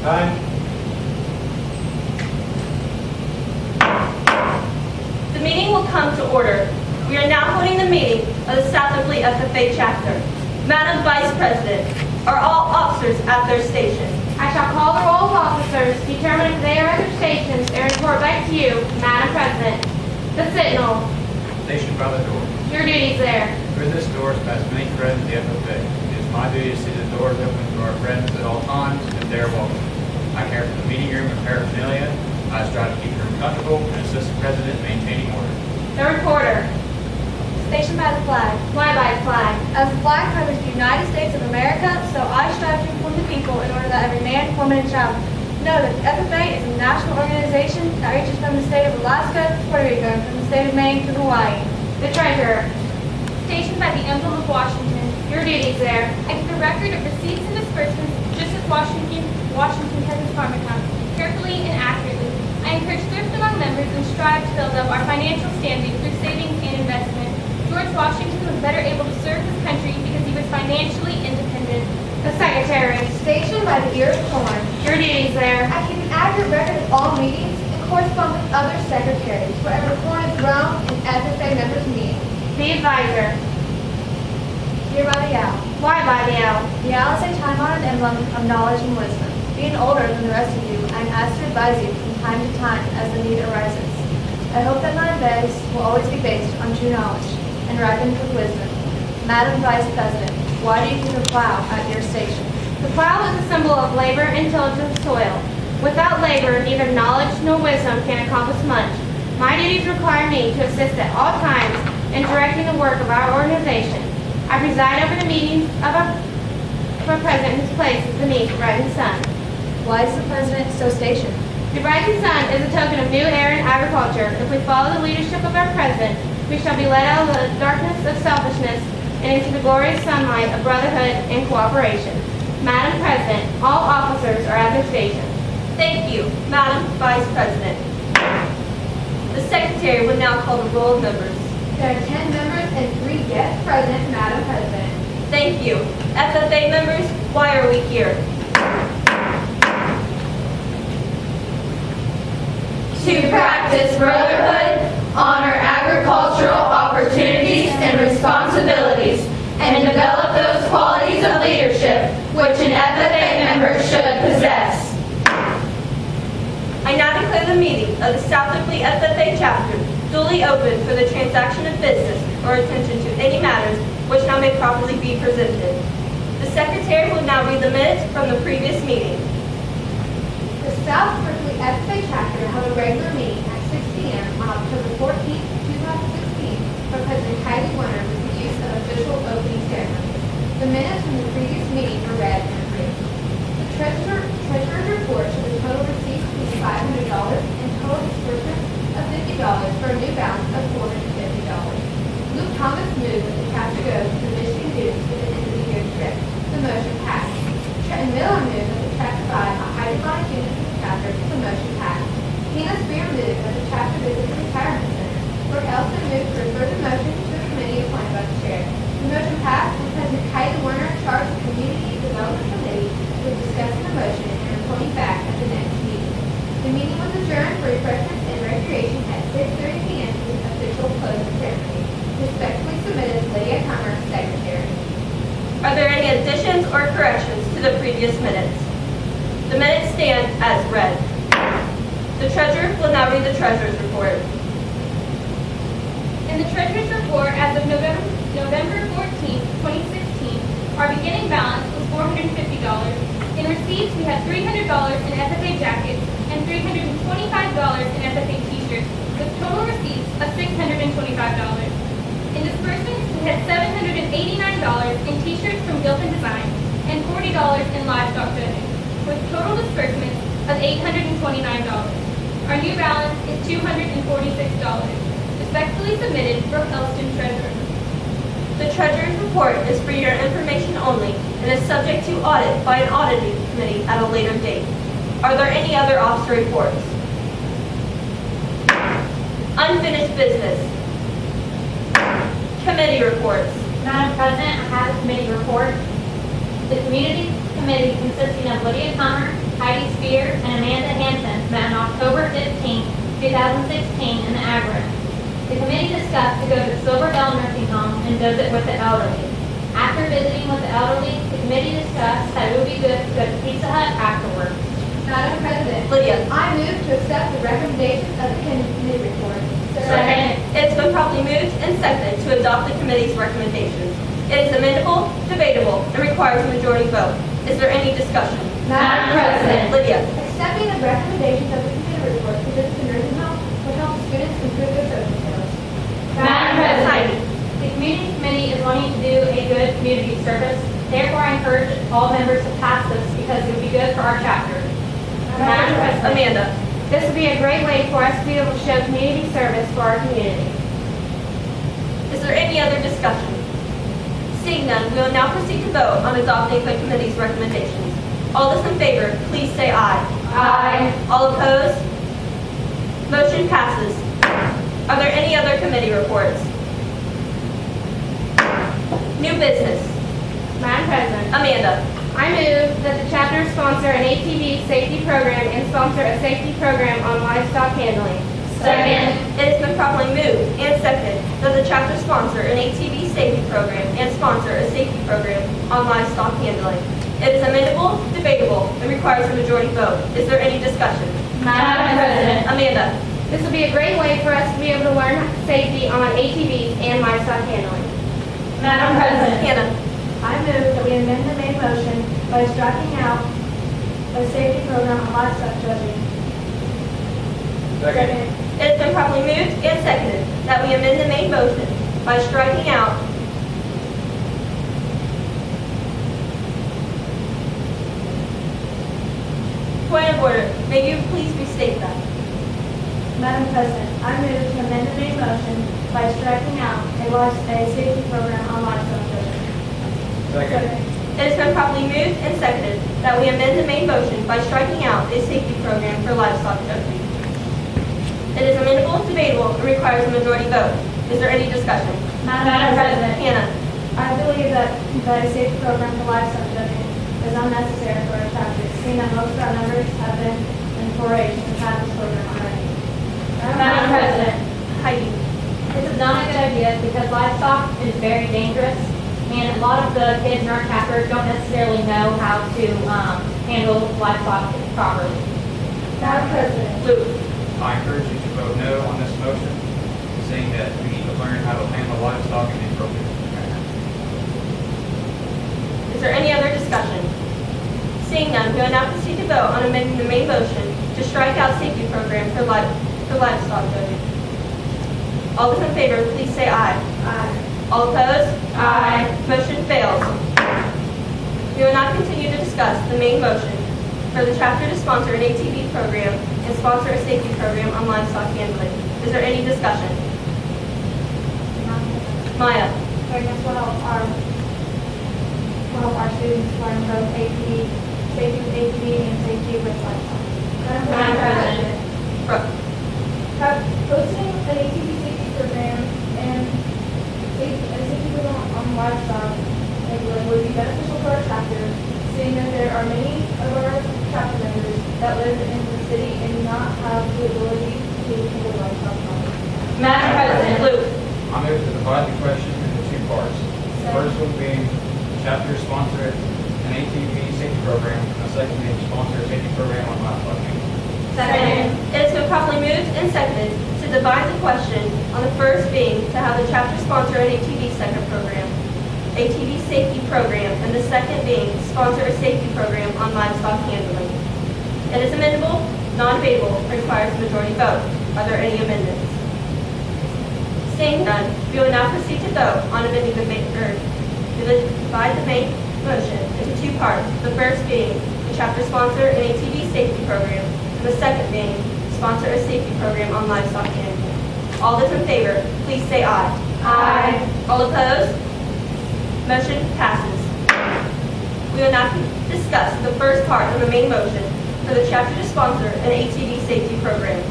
Aye. The meeting will come to order. We are now holding the meeting of the South Ripley FFA chapter. Madam Vice President, are all officers at their station? I shall call the roll of officers, determine if they are at their stations, and report back to you, Madam President. The Sentinel. Stationed by the door. Your duties there. Through this door is past many friends of the FFA. It is my duty to see the doors open to our friends at all times, and they are welcome. I care for the meeting room and paraphernalia. I strive to keep the room comfortable and assist the President in maintaining order. The Reporter. Stationed by the flag. Fly by flag. As the flag covers the United States of America, so I strive to inform the people in order that every man, woman, and child know that the FFA is a national organization that reaches from the state of Alaska to Puerto Rico and from the state of Maine to Hawaii. The Treasurer. Stationed by the emblem of Washington. Your duties there. I keep a record of receipts and disbursements just as Washington has its farm accounts, carefully and accurately. I encourage thrift among members and strive to build up our financial standing through savings and investment. George Washington was better able to serve his country because he was financially independent. The Secretary. Stationed by the ear of corn. Your duties there. I keep an accurate record of all meetings and correspond with other secretaries wherever corn is grown and FFA members meet. The Advisor. Here by the owl. Fly by the owl. The owl is a time-honored emblem of knowledge and wisdom. Being older than the rest of you, I am asked to advise you from time to time as the need arises. I hope that my advice will always be based on true knowledge and ripened with wisdom. Madam Vice President, why do you keep a plow at your station? The plow is a symbol of labor and tillage of the soil. Without labor, neither knowledge nor wisdom can accomplish much. My duties require me to assist at all times in directing the work of our organization. I preside over the meetings of our president whose place is beneath the rising sun. Why is the president so stationed? The rising sun is a token of new air in agriculture. If we follow the leadership of our president, we shall be led out of the darkness of selfishness and into the glorious sunlight of brotherhood and cooperation. Madam President, all officers are at their stations. Thank you, Madam Vice President. The Secretary will now call the roll of members. There are 10 members and 3 guests present, Madam President. Thank you. FFA members, why are we here? To practice brotherhood, honor agricultural opportunities and responsibilities, and develop those qualities of leadership which an FFA member should possess. I now declare the meeting of the South Ripley FFA chapter duly open for the transaction of business or attention to any matters which now may properly be presented. The Secretary will now read the minutes from the previous meeting. The South Ripley FFA chapter held a regular meeting at 6 p.m. on October 14, 2016 for President Kylie Warner with the use of official opening ceremony. The minutes from the previous meeting were read and approved. The Treasurer's report showed the total receipts to be $500 and total disbursements of $50 for a new balance of $450. Luke Thomas moved that the chapter goes to the Michigan News with an end-of-the-year trip. The motion passed. Trenton Miller moved that the chapter buy a hydroponic unit for the chapter. The motion passed. Hannah Spear moved that the chapter visit the retirement center. Lord Elston moved for a further motion to a committee appointed by the chair. The motion passed and President Kylie Warner charged the Community Development Committee with discussing the motion and reporting back at the next meeting. The meeting was adjourned for refreshments and recreation at 6:30 p.m. with official closing ceremony. Respectfully submitted, Lydia Comer, Secretary. Are there any additions or corrections to the previous minutes? The minutes stand as read. The Treasurer will now read the Treasurer's report. In the Treasurer's report as of November 14, 2016, our beginning balance was $450. In receipts, we had $300 in FFA jackets and $325 in FFA t-shirts, with total receipts of $625. In disbursements, we had $789 in t-shirts from Gilpin Design and $40 in livestock donations, with total disbursements of $829. Our new balance is $246. Respectfully submitted, Brooke Elston, Treasurer. The Treasurer's report is for your information only and is subject to audit by an auditing committee at a later date. Are there any other officer reports? Unfinished business. Committee reports. Madam President, I have a committee report. The Community Committee consisting of Lydia Comer, Heidi Spear and Amanda Hansen met on October 15, 2016 in the Ag Room. The committee discussed to go to Silver Bell Nursing Home and visit with the elderly. After visiting with the elderly, the committee discussed that it would be good to go to Pizza Hut afterwards. Madam President, Lydia. I move to accept the recommendations of the committee report. Second. It's been properly moved and seconded to adopt the committee's recommendations. It is amendable, debatable, and requires a majority vote. Is there any discussion? Madam President. Lydia. Accepting the recommendations of the committee report to visit the nursing home will help students improve their social skills. Madam President. Heidi. The community committee is wanting to do a good community service. Therefore, I encourage all members to pass this because it would be good for our chapter. Madam President. Amanda. This would be a great way for us to be able to show community service for our community. Is there any other discussion? Seeing none, we will now proceed to vote on adopting the committee's recommendations. All those in favor, please say aye. Aye. All opposed? Motion passes. Are there any other committee reports? New business. Madam President, Amanda. I move that the chapter sponsor an ATV safety program and sponsor a safety program on livestock handling. Second. It has been properly moved and seconded that the chapter sponsor an ATV safety program and sponsor a safety program on livestock handling. It is amendable, debatable, and requires a majority vote. Is there any discussion? Madam President. Amanda. This will be a great way for us to be able to learn safety on ATVs and livestock handling. Madam President. Hannah. I move that we amend the main motion by striking out the safety program on livestock judging. Second. It has been properly moved and seconded that we amend the main motion by striking out point of order. May you please restate that? Madam President, I move to amend the main motion by striking out a safety program on livestock judging. Second. It has been properly moved and seconded that we amend the main motion by striking out a safety program for livestock judging. It is amendable, debatable, and requires a majority vote. Is there any discussion? Madam President. Hannah. I believe that a safety program for livestock judging is unnecessary for our chapter, seeing that most of our members have been in 4-H and have this program already. Madam President. Heidi. This is not a good idea because livestock is very dangerous, and a lot of the kids in our chapter don't necessarily know how to handle livestock properly. Madam President, Luke. I encourage you to vote no on this motion, saying that we need to learn how to handle livestock in the appropriate manner. Is there any other discussion? Seeing none, we will now proceed to vote on amending the main motion to strike out safety program for livestock judging. All those in favor, please say aye. aye. All opposed? Aye. Motion fails. We will now continue to discuss the main motion for the chapter to sponsor an ATV program and sponsor a safety program on livestock handling. Is there any discussion? Maya. So I guess we'll help our students learn both ATV, safety with ATV and safety with livestock. Madam President. Brooke. Hosting an ATV safety program and a safety program on livestock would be beneficial for our chapter, seeing that there are many of our chapter members that live in the city and do not have the ability to handle livestock properly. Madam President. Luke. I move to divide the question into two parts. The first one being the chapter sponsor an ATV safety program, and the second being sponsor a safety program on livestock handling. Second. It has been properly moved and seconded to divide the question on the first being to have the chapter sponsor an ATV safety program, and the second being sponsor a safety program on livestock handling. It is amendable, non-debatable, and requires a majority vote. Are there any amendments? Seeing none, we will now proceed to vote on amending divide the main motion into two parts. The first being the chapter sponsor an ATV safety program, and the second being sponsor a safety program on livestock handling. All those in favor, please say aye. Aye. All opposed? Motion passes. We will now discuss the first part of the main motion for the chapter to sponsor an ATV safety program.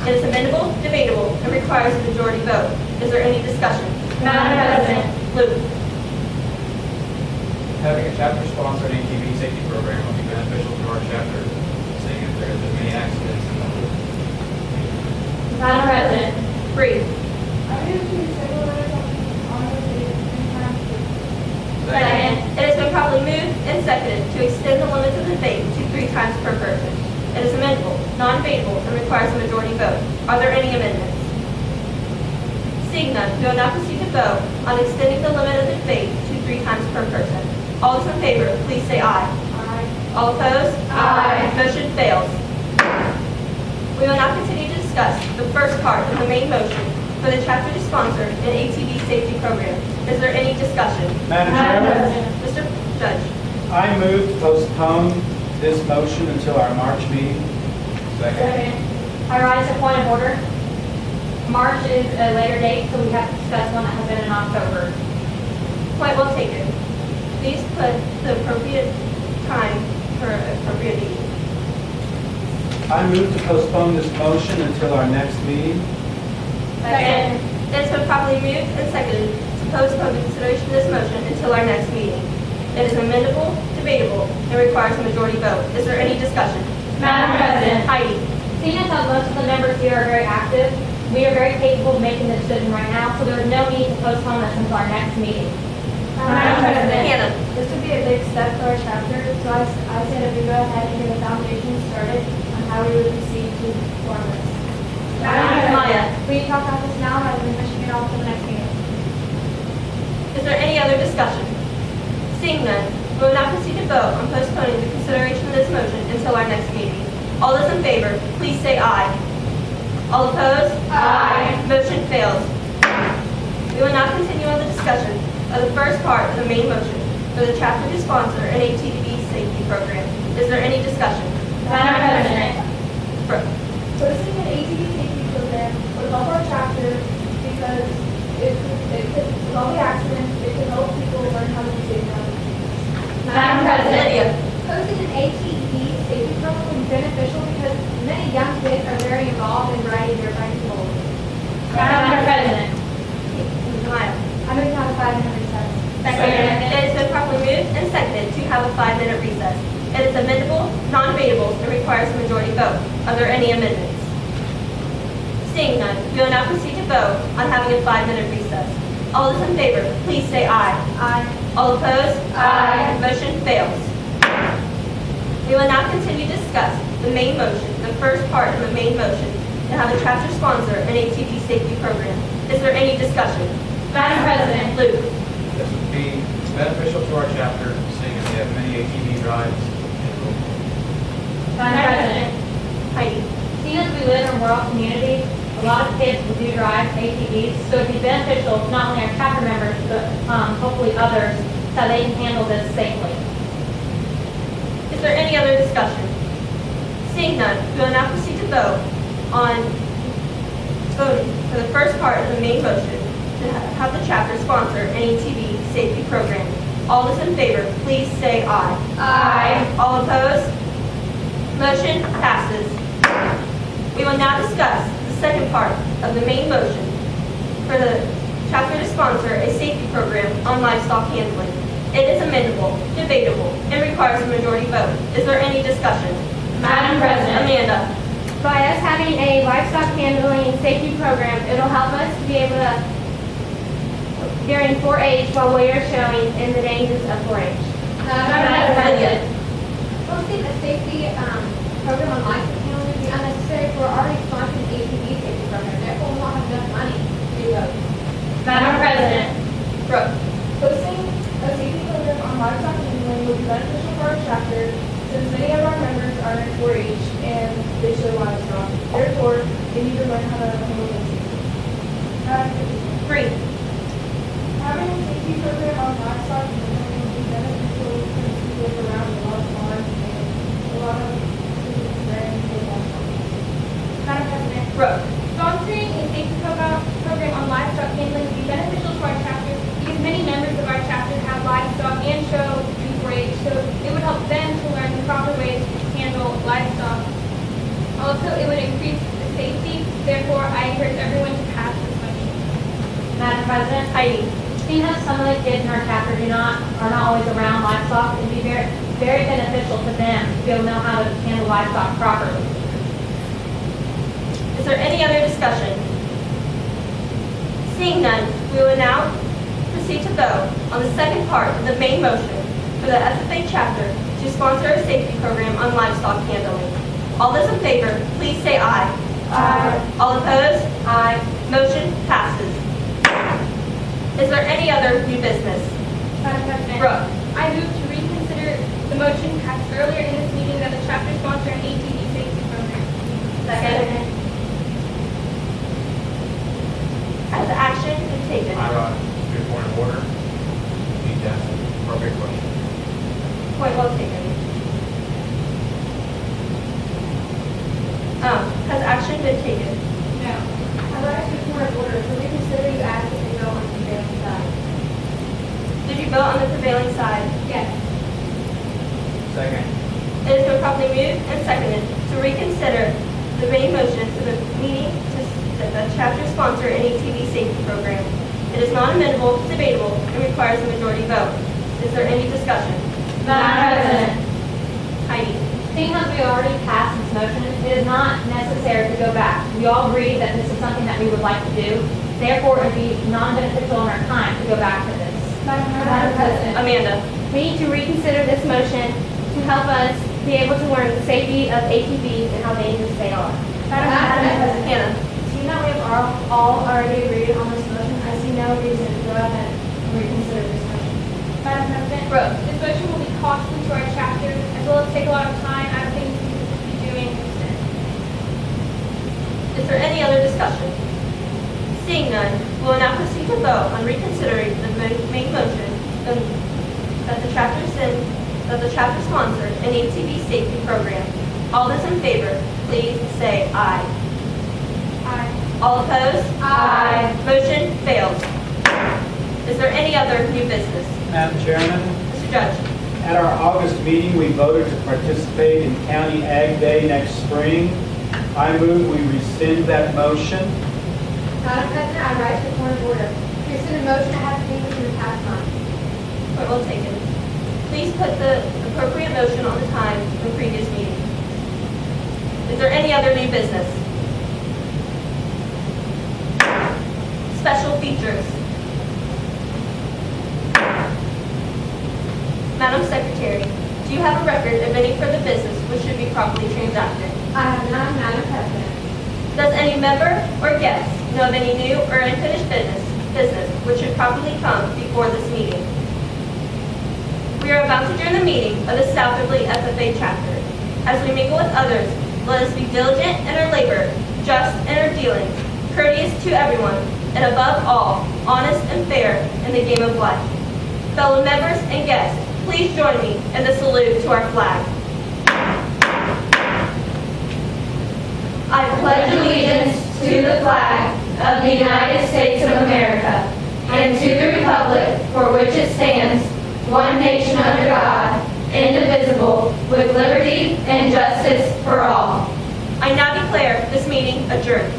It is amendable, debatable, and requires a majority vote. Is there any discussion? Madam President. Luke. Having a chapter sponsor an ATV safety program will be beneficial to our chapter, seeing as there have been many accidents in the loop. Madam President. Bree. I move to table letters on the date and time. Second. It has been properly moved and seconded to extend the limits of debate to 3 times per person. It is amendable, non-debatable, and requires a majority vote. Are there any amendments? Seeing none, we will now proceed to vote on extending the limit of the debate to 3 times per person. All those in favor, please say aye. Aye. All opposed? Aye. Motion fails. We will now continue to discuss the first part of the main motion for the chapter to sponsor an ATV safety program. Is there any discussion? Madam Chairman, Mr. Judge. I move to postpone this motion until our March meeting. Second. I rise to point of order. March is a later date, so we have to discuss one that has been in October. Point well taken. Please put the appropriate time for appropriate meeting. I move to postpone this motion until our next meeting. Second. It has been properly moved and seconded to postpone the consideration of this motion until our next meeting. It is amendable, debatable, and requires a majority vote. Is there any discussion? Madam President. Heidi. Seeing as how most of the members here are very active, we are very capable of making the decision right now, so there is no need to postpone this until our next meeting. Madam President. Hannah. This would be a big step for our chapter, so I say that we go ahead and get the foundation started on how we would proceed to form this. Maya. We talk about this now rather than pushing it off to the next meeting. Is there any other discussion? Seeing none, we will now proceed to vote on postponing the consideration of this motion until our next meeting. All those in favor, please say aye. All opposed? Aye. Motion fails. We will now continue on the discussion of the first part of the main motion for the chapter to sponsor an ATV safety program. Is there any discussion? Madam President. Brooke. Posting an ATV safety program would help our chapter because it could, with all the accidents, it could help people learn how to be safe around the streets. Madam President. Lydia. Posting an ATV safety program would be beneficial because many young kids are very involved in riding their bicycles. Madam President. Maya. I move to have a 5-minute recess. Second. It has been properly moved and seconded to have a 5-minute recess. It is amendable, non-debatable, and requires a majority vote. Are there any amendments? Seeing none, we will now proceed to vote on having a 5-minute recess. All those in favor, please say aye. Aye. All opposed? Aye. Motion fails. We will now continue to discuss the main motion, the first part of the main motion, and have the chapter sponsor an ATV safety program. Is there any discussion? Madam President. Luke. This would be beneficial to our chapter, seeing as we have many ATV rides in the loop. Madam President. Heidi. Seeing as we live in rural communities, a lot of kids do drive ATVs, so it'd be beneficial to not only our chapter members, but hopefully others, so they can handle this safely. Is there any other discussion? Seeing none, we will now proceed to vote on voting for the first part of the main motion to have the chapter sponsor an ATV safety program. All those in favor, please say aye. Aye. All opposed? Motion passes. We will now discuss the second part of the main motion for the chapter to sponsor a safety program on livestock handling. It is amendable, debatable, and requires a majority vote. Is there any discussion? Madam President. Amanda. By us having a livestock handling safety program, it'll help us to be able to, during 4-H, while we are showing in the dangers of 4-H. Madam President. Posting a safety program on license handling would be unnecessary for already sponsoring ATV safety program. Therefore, we won't have enough money to do those. Madam President. Brooke. Posting a safety program on livestock handling would be beneficial for our chapter since many of our members are in 4-H and they show livestock. Therefore, they need to learn how to handle them safely. Bree. Having a safety program on livestock handling would be beneficial since we live around a lot of farms and a lot of people experience with livestock. Madam President. Brooke. Sponsoring a safety program on livestock handling would be beneficial to our chapter because many members of our chapter have livestock and show in 4-H, so it would help them to learn the proper ways to handle livestock. Also, it would increase the safety. Therefore, I encourage everyone to pass this motion. Madam President. Heidi. Seeing as some of the kids in our chapter are not always around livestock, it'd be very beneficial to them to be able to know how to handle livestock properly. Is there any other discussion? Seeing none, we will now proceed to vote on the second part of the main motion for the SFA chapter to sponsor a safety program on livestock handling. All those in favor, please say aye. Aye. All opposed? Aye. Motion passes. Is there any other new business? Madam President, Brooke? I move to reconsider the motion passed earlier in this meeting that the chapter sponsor an ATV safety program. Second. Has action been taken? Good point of order. Need to ask an appropriate question. Point well taken. Has action been taken? No. I'd like to point of order. So reconsider you asked if they go on the prevailing side. Did you vote on the prevailing side? Yes. Second. It has been properly moved and seconded to reconsider the main motion for the meeting that the chapter sponsor an ATV safety program. It is non-amendable, debatable, and requires a majority vote. Is there any discussion? Madam President, Heidi? seeing as we already passed this motion, it is not necessary to go back. We all agree that this is something that we would like to do. Therefore, it would be non-beneficial in our time to go back to this. Madam President, Amanda? we need to reconsider this motion to help us be able to learn the safety of ATVs and how dangerous they are. Madam Hannah? Seeing that we have all already agreed on this motion, I see no reason to go ahead and reconsider this motion. Madam President, Brooke? this motion will be costly to our chapter as well as take a lot of time out of things we could be doing instead. Is there any other discussion? Seeing none, we will now proceed to vote on reconsidering the main motion that the chapter sponsor an ATV safety program. All those in favor, please say aye. Aye. All opposed? Aye. Motion fails. Is there any other new business? Madam Chairman, Mr. Judge? at our August meeting, we voted to participate in County Ag Day next spring. I move we rescind that motion. Madam President, I rise to point of order. To rescind a motion that has been within the past month. Point well taken. Please put the appropriate motion on the time of the previous meeting. Is there any other new business? Special features. Madam Secretary, do you have a record of any further business which should be properly transacted? I have none, Madam President. Does any member or guest know of any new or unfinished business which should properly come before this meeting? We are about to join the meeting of the South Ripley FFA chapter. As we mingle with others, let us be diligent in our labor, just in our dealings, courteous to everyone, and above all, honest and fair in the game of life. Fellow members and guests, please join me in the salute to our flag. I pledge allegiance to the flag of the United States of America and to the republic for which it stands, one nation under God, indivisible, with liberty and justice for all. I now declare this meeting adjourned.